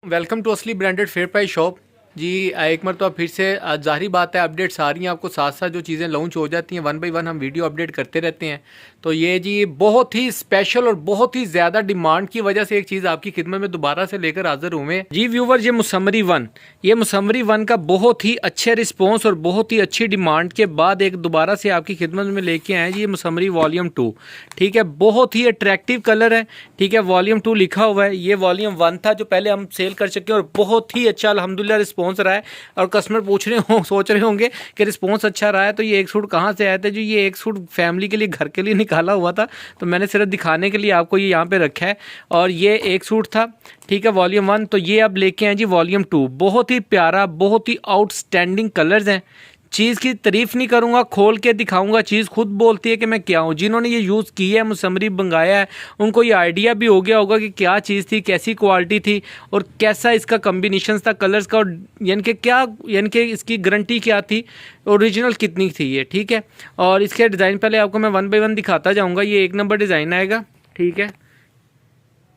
Welcome to असली branded fair price shop जी। एक मरतबा फिर से ज़ाहिर बात है अपडेट्स आ रही हैं आपको साथ साथ जो चीज़ें लॉन्च हो जाती हैं वन बाय वन हम वीडियो अपडेट करते रहते हैं। तो ये जी बहुत ही स्पेशल और बहुत ही ज़्यादा डिमांड की वजह से एक चीज़ आपकी खिदमत में दोबारा से लेकर हाजिर हुए जी व्यूवर। ये मुसम्मरी वन का बहुत ही अच्छे रिस्पॉन्स और बहुत ही अच्छी डिमांड के बाद एक दोबारा से आपकी खिदमत में लेके आए जी। ये मुसम्मरी वॉल्यूम 2 ठीक है, बहुत ही अट्रैक्टिव कलर है ठीक है। वॉल्यूम 2 लिखा हुआ है, ये वॉल्यूम 1 था जो पहले हम सेल कर चुके हैं और बहुत ही अच्छा अल्हम्दुलिल्लाह रिस्पॉन्स रहा है। और कस्टमर सोच रहे होंगे कि रिस्पॉन्स अच्छा रहा है तो ये एक सूट कहाँ से आया था जी। ये एक सूट फैमिली के लिए घर के लिए निकाला हुआ था तो मैंने सिर्फ दिखाने के लिए आपको ये यहाँ पे रखा है। और ये एक सूट था ठीक है वॉल्यूम 1। तो ये अब लेके आए जी वॉल्यूम 2। बहुत ही प्यारा, बहुत ही आउटस्टैंडिंग कलर्स हैं। चीज़ की तारीफ़ नहीं करूँगा, खोल के दिखाऊंगा, चीज़ खुद बोलती है कि मैं क्या हूँ। जिन्होंने ये यूज़ की है, मुसम्मरी मंगाया है, उनको ये आइडिया भी हो गया होगा कि क्या चीज़ थी, कैसी क्वालिटी थी और कैसा इसका कम्बिनेशन था कलर्स का। और यानी कि इसकी गारंटी क्या थी, ओरिजिनल कितनी थी ये ठीक है। और इसके डिज़ाइन पहले आपको मैं वन बाय वन दिखाता जाऊँगा। ये 1 नंबर डिज़ाइन आएगा ठीक है।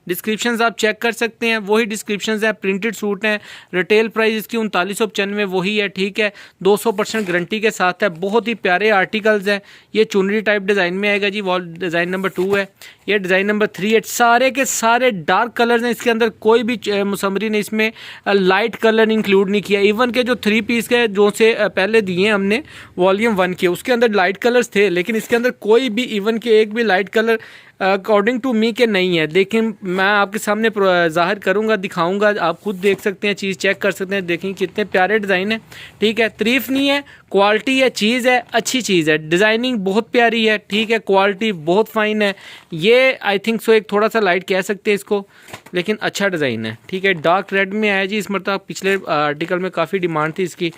डिस्क्रिप्शंस आप चेक कर सकते हैं, वही डिस्क्रिप्शंस है, प्रिंटेड सूट हैं। रिटेल प्राइस इसकी 3995 वही है ठीक है। 200% गारंटी के साथ है। बहुत ही प्यारे आर्टिकल्स हैं। ये चुनरी टाइप डिज़ाइन में आएगा जी। वॉल डिज़ाइन नंबर 2 है, ये डिज़ाइन नंबर 3 है। सारे के सारे डार्क कलर्स हैं इसके अंदर, कोई भी मुसम्मरी ने इसमें लाइट कलर इंक्लूड नहीं किया। इवन के जो 3 पीस के जो से पहले दिए हमने वॉल्यूम 1 के, उसके अंदर लाइट कलर्स थे लेकिन इसके अंदर कोई भी इवन के एक भी light colour according to me के नहीं है। लेकिन मैं आपके सामने ज़ाहिर करूंगा, दिखाऊंगा, आप खुद देख सकते हैं, चीज़ चेक कर सकते हैं। देखें कितने प्यारे डिज़ाइन है ठीक है। तारीफ नहीं है, क्वालिटी है, चीज़ है, अच्छी चीज़ है। डिज़ाइनिंग बहुत प्यारी है ठीक है, क्वालिटी बहुत फाइन है। ये आई थिंक सो एक थोड़ा सा लाइट कह सकते हैं इसको, लेकिन अच्छा डिज़ाइन है ठीक है। डार्क रेड में आया जी इस मरतबा, पिछले आर्टिकल में काफ़ी डिमांड थी इसकी।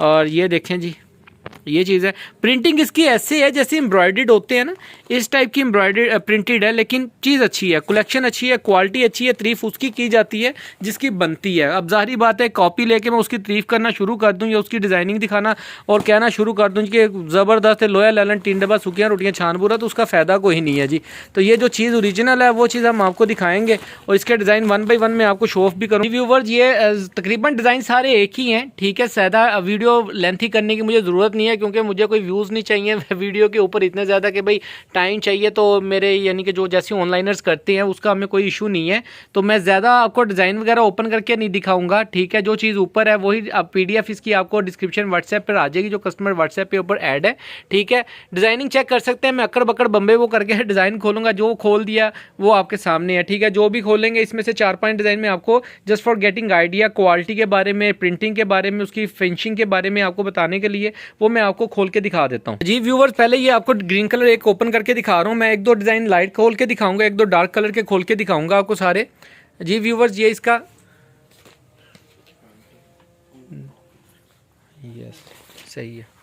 और ये देखें जी, ये चीज़ है। प्रिंटिंग इसकी ऐसे है जैसे एम्ब्रॉयडर्ड होते हैं ना, इस टाइप की एम्ब्रॉयडर्ड प्रिंटेड है, लेकिन चीज़ अच्छी है, कलेक्शन अच्छी है, क्वालिटी अच्छी है। तारीफ उसकी की जाती है जिसकी बनती है। अब ज़ाहिर बात है कॉपी लेके मैं उसकी तारीफ करना शुरू कर दूं या उसकी डिज़ाइनिंग दिखाना और कहना शुरू कर दूं कि ज़बरदस्त है, लोया लालन तीन डब्बा सूखियाँ रोटियाँ छानबूरा, तो उसका फ़ायदा कोई नहीं है जी। तो ये जो चीज़ ओरिजिनल है वो चीज़ हम आपको दिखाएंगे और इसके डिज़ाइन वन बाई वन में आपको शो ऑफ भी करूँ। व्यूवर्स ये तकरीबन डिज़ाइन सारे एक ही हैं ठीक है। ज़्यादा वीडियो लेंथी करने की मुझे ज़रूरत नहीं है क्योंकि मुझे कोई व्यूज़ नहीं चाहिए वीडियो के ऊपर इतने ज़्यादा कि भाई टाइम चाहिए। तो मेरे यानी कि जो जैसे ऑनलाइनर्स करते हैं उसका हमें कोई इशू नहीं है। तो मैं ज़्यादा आपको डिज़ाइन वगैरह ओपन करके नहीं दिखाऊंगा ठीक है। जो चीज़ ऊपर है वही PDF इसकी आपको डिस्क्रिप्शन व्हाट्सएप पर आ जाएगी, जो कस्टमर व्हाट्सएप पे ऊपर ऐड है ठीक है। डिज़ाइनिंग चेक कर सकते हैं। मैं अकड़ बकड़ बम्बे वो करके डिज़ाइन खोलूँगा, जो खोल दिया वो आपके सामने है ठीक है। जो भी खोलेंगे इसमें से 4-5 डिज़ाइन में आपको just for getting idea quality के बारे में, प्रिंटिंग के बारे में, उसकी फिनिशिंग के बारे में आपको बताने के लिए वो मैं आपको खोल के दिखा देता हूँ जी। व्यूवर्स पहले ये आपको ग्रीन कलर एक ओपन करके दिखा रहा हूँ मैं। 1-2 डिज़ाइन लाइट खोल के दिखाऊंगा, 1-2 डार्क कलर के खोल के दिखाऊंगा आपको सारे जी। व्यूवर्स ये इसका यस सही है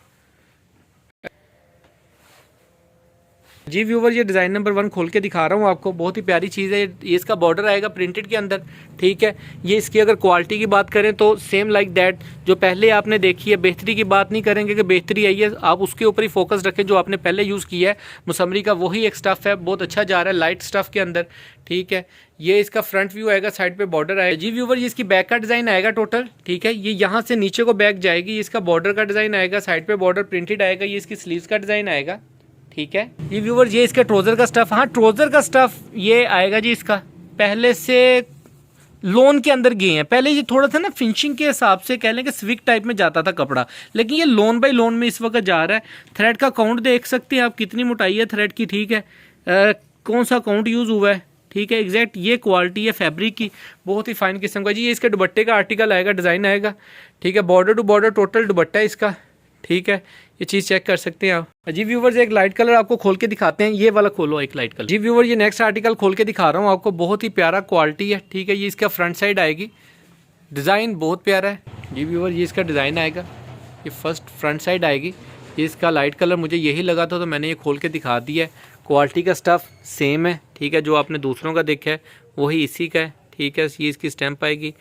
जी। व्यूवर ये डिज़ाइन नंबर 1 खोल के दिखा रहा हूँ आपको, बहुत ही प्यारी चीज़ है। ये इसका बॉर्डर आएगा प्रिंटेड के अंदर ठीक है। ये इसकी अगर क्वालिटी की बात करें तो सेम लाइक दैट जो पहले आपने देखी है। बेहतरी की बात नहीं करेंगे कि बेहतरी आई है, आप उसके ऊपर ही फोकस रखें जो आपने पहले यूज़ किया है। मुसम्मरी का वही एक स्टफ़ है, बहुत अच्छा जा रहा है लाइट स्टफ़ के अंदर ठीक है। ये इसका फ्रंट व्यू आएगा, साइड पे बॉर्डर आएगा जी। व्यूवर ये इसकी बैक का डिज़ाइन आएगा टोटल ठीक है। ये यहाँ से नीचे को बैक जाएगी, ये इसका बॉर्डर का डिज़ाइन आएगा, साइड पे बॉर्डर प्रिंटेड आएगा। ये इसकी स्लीव्स का डिज़ाइन आएगा ठीक है। ये व्यूवर ये इसका ट्रोज़र का स्टफ़, हाँ ट्रोज़र का स्टफ़ ये आएगा जी। इसका पहले से लोन के अंदर गए हैं, पहले ये थोड़ा सा ना फिनिशिंग के हिसाब से कह लें कि स्विक टाइप में जाता था कपड़ा, लेकिन ये लोन बाई लोन में इस वक्त जा रहा है। थ्रेड का काउंट देख सकते हैं आप, कितनी मोटाई है थ्रेड की ठीक है। कौन सा काउंट यूज़ हुआ है ठीक है एग्जैक्ट। ये क्वालिटी है फैब्रिक की, बहुत ही फाइन किस्म का जी। ये इसके दुपट्टे का आर्टिकल आएगा, डिज़ाइन आएगा ठीक है। बॉर्डर टू बॉर्डर टोटल दुपट्टा है इसका ठीक है। ये चीज़ चेक कर सकते हैं आप जी। व्यूवर्स एक लाइट कलर आपको खोल के दिखाते हैं, ये वाला खोलो एक लाइट कलर जी। व्यूवर ये नेक्स्ट आर्टिकल खोल के दिखा रहा हूँ आपको, बहुत ही प्यारा क्वालिटी है ठीक है। ये इसका फ्रंट साइड आएगी, डिज़ाइन बहुत प्यारा है जी। व्यूवर ये इसका डिज़ाइन आएगा, ये फर्स्ट फ्रंट साइड आएगी। ये इसका लाइट कलर मुझे यही लगा था तो मैंने ये खोल के दिखा दिया है। क्वालिटी का स्टफ़ सेम है ठीक है, जो आपने दूसरों का देखा है वही इसी का है ठीक है। ये इसकी स्टैंप आएगी।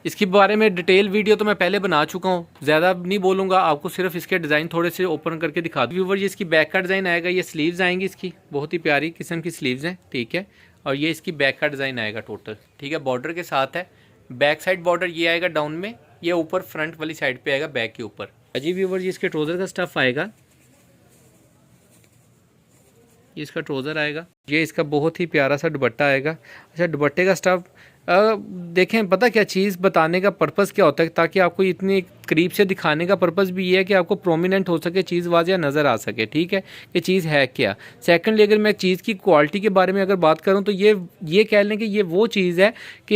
इसके बारे में डिटेल वीडियो तो मैं पहले बना चुका हूँ, ज़्यादा नहीं बोलूँगा, आपको सिर्फ इसके डिज़ाइन थोड़े से ओपन करके दिखा दूँ। व्यूवर ये इसकी बैक का डिज़ाइन आएगा, ये स्लीव्स आएंगी इसकी, बहुत ही प्यारी किस्म की स्लीव्स हैं ठीक है। और ये इसकी बैक का डिज़ाइन आएगा टोटल ठीक है। बॉर्डर के साथ है, बैक साइड बॉर्डर ये आएगा डाउन में, ये ऊपर फ्रंट वाली साइड पे आएगा बैक के ऊपर। जी व्यूवर जी इसके ट्राउज़र का स्टफ़ आएगा, ये इसका ट्राउज़र आएगा, ये इसका बहुत ही प्यारा सा दुपट्टा आएगा। अच्छा दुपट्टे का स्टफ़ देखें, पता क्या चीज़ बताने का पर्पस क्या होता है, ताकि आपको इतनी करीब से दिखाने का पर्पस भी ये है कि आपको प्रोमिनेंट हो सके, चीज़ वाज़िया नज़र आ सके, ठीक है कि चीज़ है क्या। सेकंडली अगर मैं चीज़ की क्वालिटी के बारे में अगर बात करूँ तो ये कह लें कि ये वो चीज़ है कि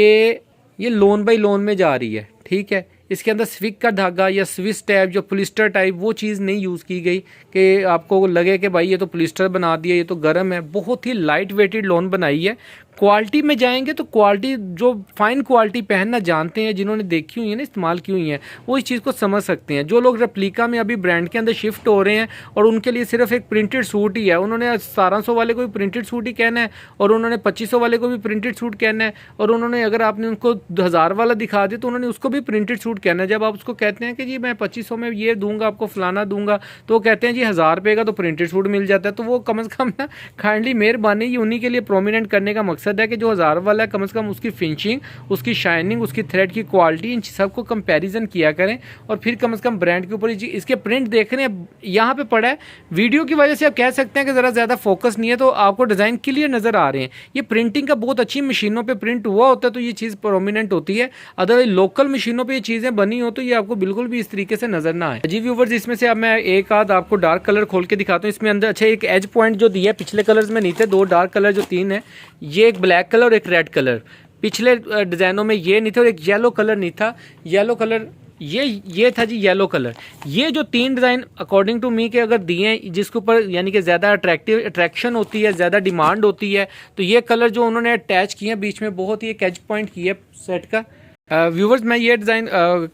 ये लोन बाई लोन में जा रही है, ठीक है। इसके अंदर स्विक का धागा या स्विस टाइप जो पोलिस्टर टाइप वो चीज़ नहीं यूज़ की गई कि आपको लगे कि भाई ये तो पोलिस्टर बना दिया, ये तो गर्म है। बहुत ही लाइट वेटेड लोन बनाई है। क्वालिटी में जाएंगे तो क्वालिटी जो फाइन क्वालिटी पहनना जानते हैं, जिन्होंने देखी हुई है ना, इस्तेमाल की हुई है, वो इस चीज़ को समझ सकते हैं। जो लोग रेप्लिका में अभी ब्रांड के अंदर शिफ्ट हो रहे हैं और उनके लिए सिर्फ एक प्रिंटेड सूट ही है, उन्होंने 1700 वाले को भी प्रिंटेड सूट ही कहना है और उन्होंने 2500 वाले को भी प्रिंटेड सूट कहना है, और उन्होंने अगर आपने उनको 1000 वाला दिखा दिया तो उन्होंने उसको भी प्रिंटेड सूट कहना है। जब आप उसको कहते हैं कि जी मैं 2500 में ये दूंगा आपको फलाना दूंगा, तो वो कहते हैं जी 1000 रुपये का तो प्रिंटेड सूट मिल जाता है। तो वो कम से कम ना काइंडली मेहरबानी ये उन्हीं के लिए प्रोमिनेंट करने का मकसद है कि जो 1000 वाला है कम से कम उसकी फिनिशिंग, उसकी शाइनिंग, उसकी थ्रेड की क्वालिटी, इन सब को कंपैरिजन किया करें और फिर कम से कम ब्रांड के ऊपर इसके प्रिंट देख रहे हैं यहाँ पे पड़ा है। वीडियो की वजह से आप कह सकते हैं कि ज़रा ज़्यादा फोकस नहीं है, तो आपको डिज़ाइन क्लियर नज़र आ रहे हैं। ये प्रिंटिंग का बहुत अच्छी मशीनों पर प्रिंट हुआ होता है तो ये चीज़ प्रोमिनेंट होती है, अदरवाइज लोकल मशीनों पर ये चीज़ें बनी हो तो ये आपको बिल्कुल भी इस तरीके से नज़र ना आए। जी व्यूवर्स इसमें से अब मैं एक आध आपको डार्क कलर खोल के दिखाता हूँ। इसमें अंदर अच्छा एक एज पॉइंट जो दिया है, पिछले कलर्स में नहीं थे, दो डार्क कलर जो तीन है, ये एक ब्लैक कलर और एक रेड कलर। पिछले डिज़ाइनों में ये नहीं था और एक येलो कलर नहीं था, येलो कलर ये था जी येलो कलर। ये जो तीन डिज़ाइन अकॉर्डिंग टू मी के अगर दिए हैं जिसके ऊपर यानी कि ज़्यादा अट्रैक्शन होती है, ज़्यादा डिमांड होती है, तो ये कलर जो उन्होंने अटैच किए हैं बीच में बहुत ही एक एज पॉइंट किया सेट का। व्यूवर्स मैं ये डिज़ाइन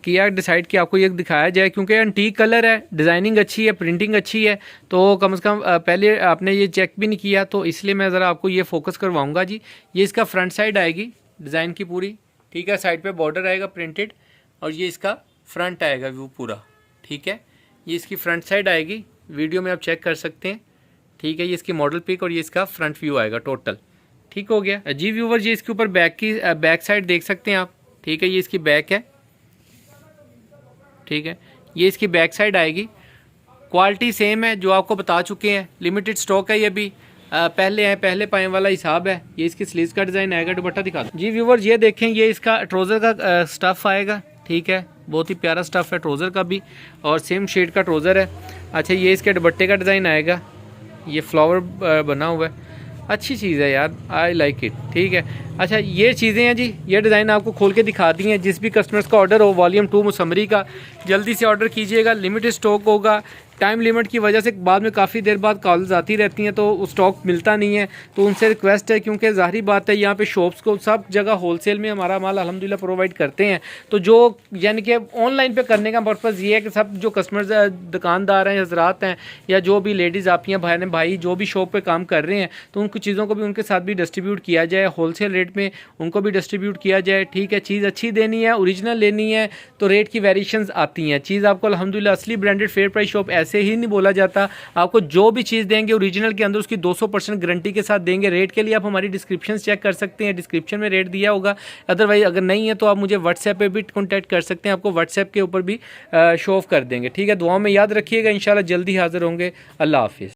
किया डिसाइड कि आपको ये दिखाया जाए क्योंकि एंटीक कलर है, डिज़ाइनिंग अच्छी है, प्रिंटिंग अच्छी है, तो कम से कम पहले आपने ये चेक भी नहीं किया, तो इसलिए मैं ज़रा आपको ये फोकस करवाऊंगा जी। ये इसका फ्रंट साइड आएगी डिज़ाइन की पूरी, ठीक है, साइड पे बॉर्डर आएगा प्रिंटेड, और ये इसका फ्रंट आएगा व्यू पूरा, ठीक है। ये इसकी फ्रंट साइड आएगी, वीडियो में आप चेक कर सकते हैं, ठीक है। ये इसकी मॉडल पिक और ये इसका फ्रंट व्यू आएगा टोटल, ठीक हो गया जी व्यूवर। ये इसके ऊपर बैक साइड देख सकते हैं आप, ठीक है। ये इसकी बैक है, ठीक है, ये इसकी बैक साइड आएगी। क्वालिटी सेम है जो आपको बता चुके हैं, लिमिटेड स्टॉक है, ये भी पहले पाए वाला हिसाब है। ये इसकी स्लीव्स का डिज़ाइन आएगा, दुपट्टा दिखा दो जी व्यूवर। ये देखें, ये इसका ट्राउज़र का स्टफ़ आएगा, ठीक है, बहुत ही प्यारा स्टफ़ है ट्राउज़र का भी, और सेम शेड का ट्राउज़र है। अच्छा ये इसके दुपट्टे का डिज़ाइन आएगा, ये फ्लावर बना हुआ है, अच्छी चीज़ है यार, आई लाइक इट, ठीक है। अच्छा ये चीज़ें हैं जी, ये डिज़ाइन आपको खोल के दिखा दी हैं। जिस भी कस्टमर्स का ऑर्डर हो वॉल्यूम 2 मुसम्मरी का, जल्दी से ऑर्डर कीजिएगा, लिमिटेड स्टॉक होगा। टाइम लिमिट की वजह से बाद में काफ़ी देर बाद कॉल्स आती रहती हैं तो स्टॉक मिलता नहीं है, तो उनसे रिक्वेस्ट है, क्योंकि ज़ाहिर बात है यहाँ पे शॉप्स को सब जगह होलसेल में हमारा माल अल्हम्दुलिल्लाह प्रोवाइड करते हैं, तो जो यानी कि ऑनलाइन पे करने का पर्पज़ ये है कि सब जो कस्टमर्स दुकानदार हैं, हजरात हैं, या जो भी लेडीज़ आपियाँ भाई जो भी शॉप पर काम कर रहे हैं, तो उनको चीज़ों को भी उनके साथ भी डिस्ट्रीब्यूट किया जाए, होलसेल रेट में उनको भी डिस्ट्रीब्यूट किया जाए, ठीक है। चीज़ अच्छी देनी है, ओरिजिनल लेनी है, तो रेट की वेरिएशंस आती हैं। चीज़ आपको अल्हम्दुलिल्लाह असली ब्रांडेड फेयर प्राइस शॉप ऐसे ही नहीं बोला जाता, आपको जो भी चीज़ देंगे ओरिजिनल के अंदर उसकी 200% गारंटी के साथ देंगे। रेट के लिए आप हमारी डिस्क्रिप्शन चेक कर सकते हैं, डिस्क्रिप्शन में रेट दिया होगा, अदरवाइज अगर नहीं है तो आप मुझे व्हाट्सएप पे भी कॉन्टैक्ट कर सकते हैं, आपको व्हाट्सएप के ऊपर भी शो ऑफ कर देंगे, ठीक है। दुआ में याद रखिएगा, इंशाल्लाह जल्दी हाजिर होंगे। अल्लाह हाफिज़।